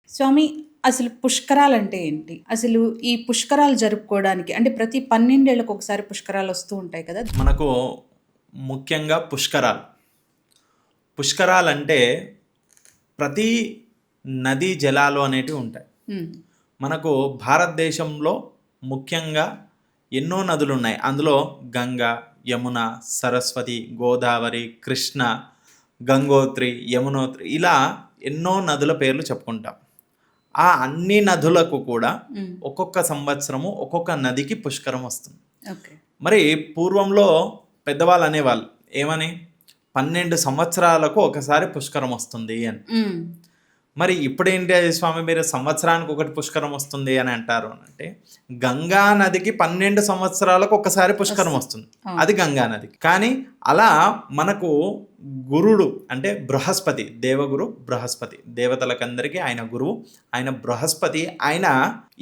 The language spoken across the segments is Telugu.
స్వామి, అసలు పుష్కరాలంటే ఏంటి? అసలు ఈ పుష్కరాలు జరుపుకోవడానికి అంటే ప్రతి 12 ఏళ్ళకి ఒకసారి పుష్కరాలొస్తూ ఉంటాయి కదా! మనకు ముఖ్యంగా పుష్కరాలంటే ప్రతి నదీ జలాలు అనేటివి ఉంటాయి. హ్మ్. మనకు భారతదేశంలో ముఖ్యంగా ఎన్నో నదులు ఉన్నాయి. అందులో గంగా, యమున, సరస్వతి, గోదావరి, కృష్ణ, గంగోత్రి, యమునోత్రి ఇలా ఎన్నో నదుల పేర్లు చెప్పుకుంటాం. ఆ అన్ని నదులకు కూడా హ్మ్. ఒక్కొక్క సంవత్సరము ఒక్కొక్క నదికి పుష్కరం వస్తుంది. ఓకే. మరి పూర్వంలో పెద్దవాళ్ళు అనేవాళ్ళు ఏమని 12 సంవత్సరాలకు ఒకసారి పుష్కరం వస్తుంది అని. హ్మ్. మరి ఇప్పుడేంటి అది స్వామి మీరు సంవత్సరానికి ఒకటి పుష్కరం వస్తుంది అని అంటారు అని అంటే గంగా నదికి 12 సంవత్సరాలకు ఒకసారి పుష్కరం వస్తుంది. అవును. అది గంగా నదికి. కానీ అలా మనకు గురుడు అంటే బృహస్పతి, దేవగురు బృహస్పతి, దేవతలకందరికీ ఆయన గురువు, ఆయన బృహస్పతి. ఆయన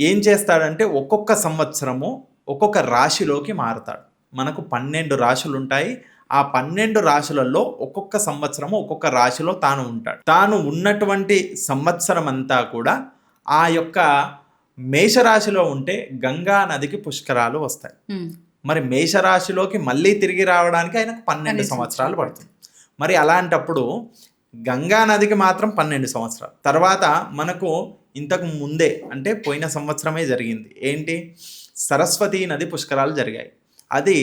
ఏం చేస్తాడంటే ఒక్కొక్క సంవత్సరము ఒక్కొక్క రాశిలోకి మారుతాడు. మనకు 12 రాశులు ఉంటాయి. ఆ 12 రాశులలో ఒక్కొక్క సంవత్సరము ఒక్కొక్క రాశిలో తాను ఉంటాడు. తాను ఉన్నటువంటి సంవత్సరం అంతా కూడా ఆ యొక్క మేషరాశిలో ఉంటే గంగా నదికి పుష్కరాలు వస్తాయి. హ్మ్. మరి మేషరాశిలోకి మళ్ళీ తిరిగి రావడానికి ఆయనకు 12 12 సంవత్సరాలు పడుతుంది. మరి అలాంటప్పుడు గంగా నదికి మాత్రం 12 సంవత్సరాలు. తర్వాత మనకు ఇంతకు ముందే అంటే పోయిన సంవత్సరమే జరిగింది. ఏంటి? సరస్వతీ నది పుష్కరాలు జరిగాయి. అది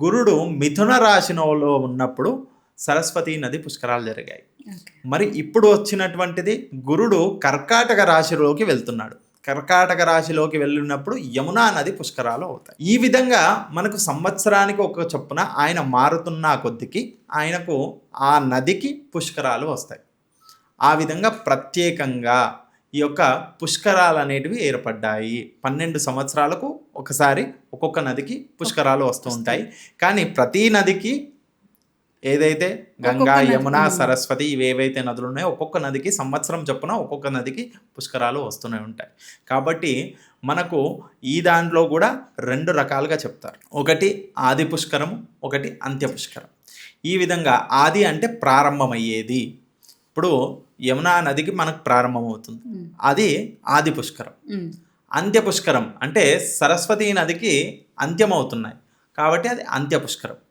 గురుడు మిథున రాశిలో ఉన్నప్పుడు సరస్వతీ నది పుష్కరాలు జరిగాయి. ఓకే. మరి ఇప్పుడు వచ్చినటువంటిది గురుడు కర్కాటక రాశిలోకి వెళ్తున్నాడు. కర్కాటక రాశిలోకి వెళ్ళినప్పుడు యమునా నది పుష్కరాలు అవుతాయి. ఈ విధంగా మనకు సంవత్సరానికి ఒక చొప్పున ఆయన మారుతున్న కొద్దికి ఆయనకు ఆ నదికి పుష్కరాలు వస్తాయి. ఆ విధంగా ప్రత్యేకంగా ఈ యొక్క పుష్కరాలు అనేటివి ఏర్పడ్డాయి. 12 సంవత్సరాలకు ఒకసారి ఒక్కొక్క నదికి పుష్కరాలు వస్తూ ఉంటాయి. కానీ ప్రతి నదికి ఏదైతే గంగా, ఒక్కొక్క నది. యమున, సరస్వతి ఇవేవైతే నదులు ఉన్నాయో ఒక్కొక్క నదికి సంవత్సరం చొప్పున ఒక్కొక్క నదికి పుష్కరాలు వస్తూనే ఉంటాయి. కాబట్టి మనకు ఈ దాంట్లో కూడా 2 రకాలుగా చెప్తారు. ఒకటి ఆది పుష్కరము, ఒకటి అంత్య పుష్కరం. ఈ విధంగా ఆది అంటే ప్రారంభమయ్యేది. ఇప్పుడు యమునా నదికి మనకు ప్రారంభమవుతుంది. అది ఆది పుష్కరం. హ్మ్. అంత్య పుష్కరం అంటే సరస్వతీ నదికి అంత్యమవుతున్నాయి కాబట్టి అది అంత్య పుష్కరం.